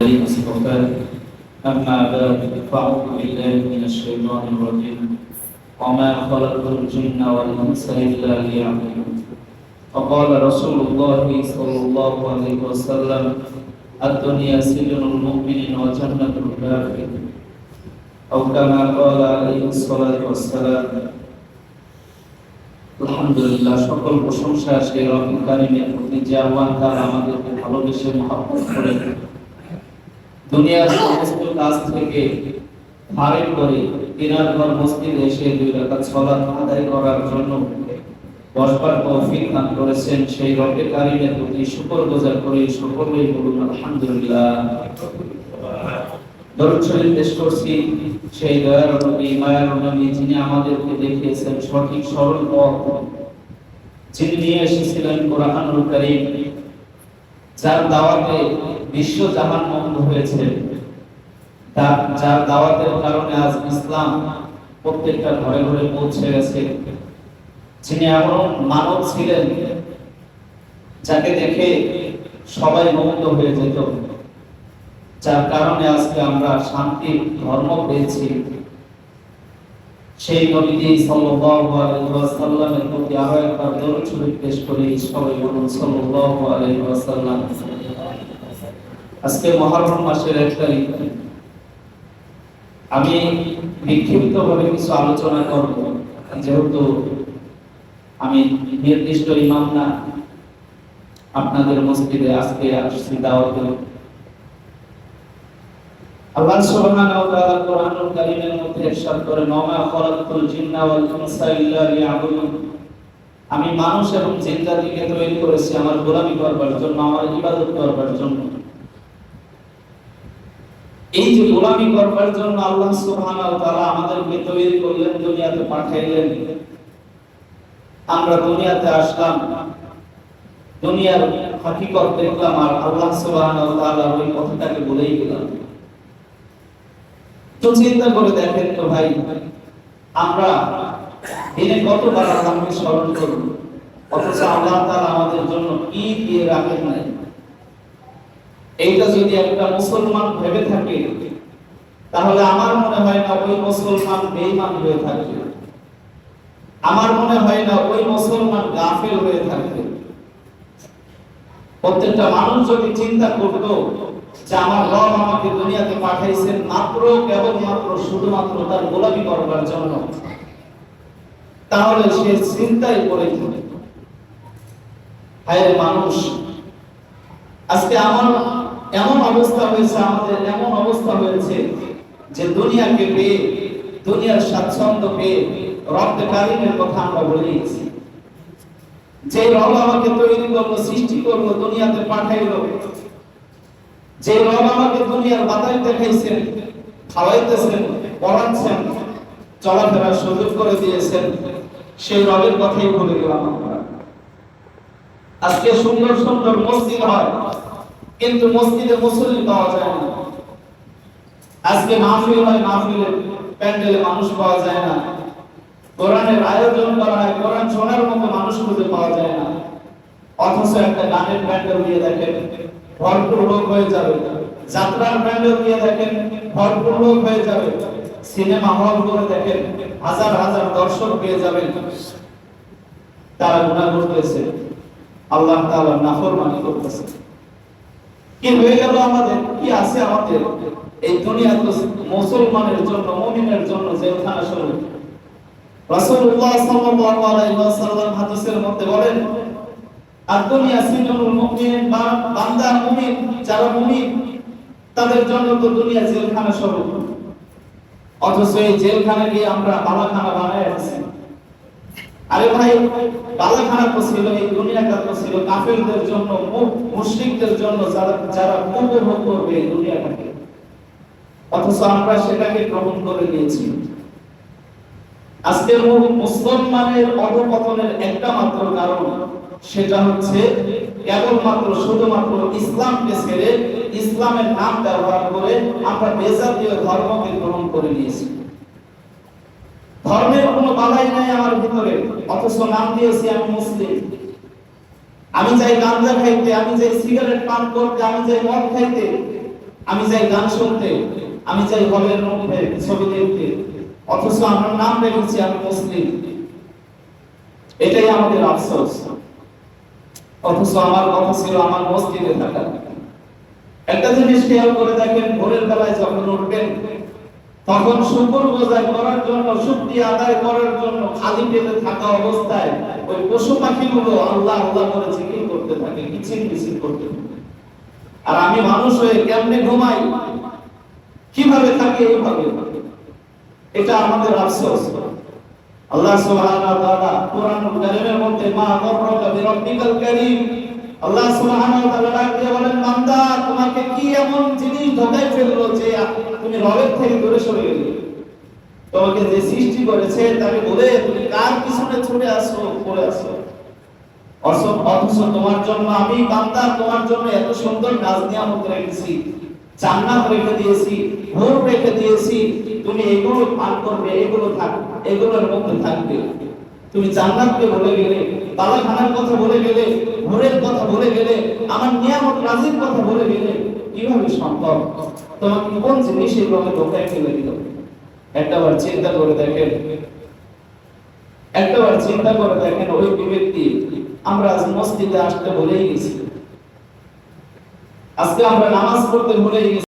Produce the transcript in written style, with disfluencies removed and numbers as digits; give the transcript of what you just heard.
المصطفى أما بعد فأعوذ بالله من الشيطان الرجيم وما خلقت الجن والإنس إلا ليعبدون فقال رسول الله صلى الله عليه وسلم الدنيا سجن المؤمن وجنة الكافر أو كما قال عليه الصلاة والسلام আলহামদুলিল্লাহ, সকল প্রশংসা সেই রব্বুল কারীমের প্রতি যে আল্লাহ তাআলা আমাদেরকে ভালোবেসে মহব্বত করে দুনিয়ার সমস্ত কাজ থেকে ফারিগ করে তিনার ঘর মসজিদে এসে দুই রাকাত সালাত আদায় করার জন্য বসবার তৌফিক দান করেছেন। সেই রব্বুল কারীমের প্রতি শুকরগুজার করে সকলেই বলুন আলহামদুলিল্লাহ। দরুদ শরীফ পেশ করছি সেই দয়ার নবী, মায়ার নবী, যিনি আমাদেরকে দেখিয়েছেন সঠিক সরল পথ, যিনি নিয়ে এসেছিলেন কোরআনুল কারীম, যার দাওয়াতে বিশ্ব জাহান মুক্ত হয়েছে, যার দাওয়াতের কারণে আজ ইসলাম প্রত্যেকটা ঘরে ঘরে পৌঁছে গেছে, যিনি এমন মানব ছিলেন যাকে দেখে সবাই মুগ্ধ হয়ে যেত, যার কারণে আজকে আমরা শান্তির ধর্ম পেয়েছি। সেই নবী সাল্লাল্লাহু আলাইহি ওয়াসাল্লামের প্রতি আরো একবার দরুদ শরীফ পেশ করি, সবাই বলুন সাল্লাল্লাহু আলাইহি ওয়াসাল্লাম। আজকে মুহররম মাসের 1 তারিখ। আমি বিক্ষিপ্তভাবে কিছু আলোচনা করব, যেহেতু আমি নির্দিষ্ট ইমাম না, আপনাদের মসজিদে আজকে আসছি দাওয়াতে। আল্লাহ সুবহানাহু ওয়া তাআলা কোরআনুল কারীমের মধ্যে ইরশাদ করেন, ওমা খালাকতুল জিন্না ওয়াল ইনসা ইল্লা লিয়াবুদুন। আমি মানুষ এবং জিন জাতিকে তৈরি করেছি আমার গোলামি করবার জন্য, আমার ইবাদত করবার জন্য। এই যে গোলামি করবার জন্য আল্লাহ সুবহানাহু ওয়া তাআলা আমাদেরকে তৈরি করলেন, দুনিয়াতে পাঠাইলেন। আমরা দুনিয়াতে আসলাম, দুনিয়ার হাকিকত দেখলাম, আর আল্লাহ সুবহানাহু ওয়া তাআলা ওই কথাটাকে বলেই গেলেন। তো চিন্তা করে দেখেন তো ভাই, আমরা দিনে কতবার আল্লাহকে স্মরণ করি, অথচ আল্লাহ তাআলা আমাদের জন্য কি দিয়ে রাখেন নাই। এইটা যদি একটা মুসলমান ভেবে থাকে, তাহলে আমার মনে হয় না ওই মুসলমান বেঈমান হয়ে থাকবে, আমার মনে হয় না ওই মুসলমান গাফেল হয়ে থাকবে। প্রত্যেকটা মানুষ যদি চিন্তা করতো যে আমার রব আমাকে দুনিয়াতে পাঠাইছেন মাত্র কেবলমাত্র শুধুমাত্র তার গোলামি করবার জন্য, তাহলে সে চিন্তায় পড়ে যাবে। হায় মানুষ, আজকে আমার এমন অবস্থা হয়েছে, আমাদের এমন অবস্থা হয়েছে যে দুনিয়াকে পেয়ে, দুনিয়ার স্বাচ্ছন্দ্য পেয়ে রব কারীমের কথা আমরা বলেছি। যে রব আমাকে তৈরি করলো, সৃষ্টি করলো, দুনিয়াতে পাঠাইলো, যে রব আমাকে দুনিয়ার বাতাস দেখাইছেন, খাওয়াইতেছেন, পড়াচ্ছেন, চলাফেরার সুযোগ করে দিয়েছেন, সেই রবের কথাই ভুলে গেলাম আমরা। আজকে সুন্দর সুন্দর মসজিদ হয়, কিন্তু মসজিদে মুসল্লি পাওয়া যায় না। আজকে মাহফিল হয়, মাহফিলে প্যান্ডেলে মানুষ পাওয়া যায় না। কোরআনের আয়োজন করা হয়, কোরআন শোনার মতো মানুষ খুঁজে পাওয়া যায় না। অথচ একটা গানের প্যান্ডেল দিয়ে দেখেন ভরপুর লোক হয়ে যাবে, যাত্রার প্যান্ডেল দিয়ে দেখেন ভরপুর লোক হয়ে যাবে, সিনেমা হল করে দেখেন হাজার হাজার দর্শক পেয়ে যাবেন। তারা গুনাহ করতেছে, আল্লাহ তাআলার নাফরমানি করতেছে। কি হয়ে গেল আমাদের? কি আছে আমাদের? এই দুনিয়া তো মুসলমানের জন্য, মুমিনের জন্য জেলখানা স্বরূপ। রাসূলুল্লাহ সাল্লাল্লাহু আলাইহি ওয়াসাল্লাম হাদিসের মধ্যে বলেন, দুনিয়া সিজনুল মুমিন, বান্দা মুমিন যারা মুমিন তাদের জন্য তো দুনিয়া জেলখানা স্বরূপ। অথচ এই জেলখানাকে আমরা বালাখানা বানায় আছি। আরে ভাই, বালাখানা তো ছিল, এই দুনিয়াটা তো ছিল কাফেরদের জন্য, মুশরিকদের জন্য, যারা উপভোগ করবে এই দুনিয়াটাকে। অথচ আমরা সেটাকে গ্রহণ করে নিয়েছি। আজকের মুসলমানের অধঃপতনের একটা মাত্র কারণ, সেটা হচ্ছে কেবলমাত্র শুধুমাত্র ইসলামকে ছেড়ে, ইসলামের নাম ব্যবহার করে আমরা বেজাতীয় ধর্মকে গ্রহণ করে নিয়েছি। ধর্মের কোনো বালাই নাই আমার ভিতরে, অথচ নাম দিয়েছি আমি মুসলিম। আমি চাই গাঁজা খাইতে, আমি চাই সিগারেট পান করতে, আমি চাই মদ খাইতে, আমি যাই গান শুনতে, আমি যাই হলের মধ্যে ছবি দেখতে, অথচ আমার নাম রেখেছি আমি মুসলিম। এটাই আমাদের আফসোস। অথচ আমার কথা ছিল আমার মসজিদে থাকা। একটা জিনিস খেয়াল করে দেখেন, ভোরের বেলায় যখন উঠবেন তখন শুকর বোঝাই করার জন্য, শুকরিয়া আদায় করার জন্য খালি পেটে থাকা অবস্থায় ওই পশু পাখিগুলো আল্লাহ আল্লাহ করে জিকির করতে থাকে, কিচির মিছিল করতে থাকে। আর আমি মানুষ হয়ে কেমনে ঘুমাই, কিভাবে থাকি এইভাবে। এটা আমাদের আফসোস। আল্লাহ সুবহানাহু ওয়া তাআলা কোরআনুল কারীমের মধ্যে মা গররাকা বিরাব্বিকাল কারীম, আল্লাহ সুবহানাহু ওয়া তাআলা ডাক দিয়ে বলেন, বান্দা তোমাকে কি এমন জিনিস ধোঁকায় ফেললো যে তুমি রবের থেকে দূরে সরে গেলে? তোমাকে যে সৃষ্টি করেছে তাকে বলে তুমি কার পিছনে ছুটে আসো, পড়ে আসো। অথচ তোমার জন্য আমি বান্দা তোমার জন্য এত সুন্দর নাজ নিয়ামত রেখেছি, জান্নাত রেখে দিয়েছি, ভোর রেখে দিয়েছি। তুমি এগুলো পান করবে, এগুলো থাকবে, এগুলোর মধ্যে থাকবে। তুমি জান্নাতকে ভুলে গেলে, বালাখানার কথা ভুলে গেলে, ভোরের কথা ভুলে গেলে, আমার নিয়ামত রাজির কথা ভুলে গেলে, কিভাবে সম্ভব? তোমাকে কোন জিনিস এইভাবে ধোঁকায় ফেলে দিল? একটাবার চিন্তা করে দেখেন, একটাবার চিন্তা করে দেখেন। ওই ব্যক্তি আমরা আজ মসজিদে আসতে ভুলেই গেছি, আজকে আমরা নামাজ পড়তে ভুলেই গেছি।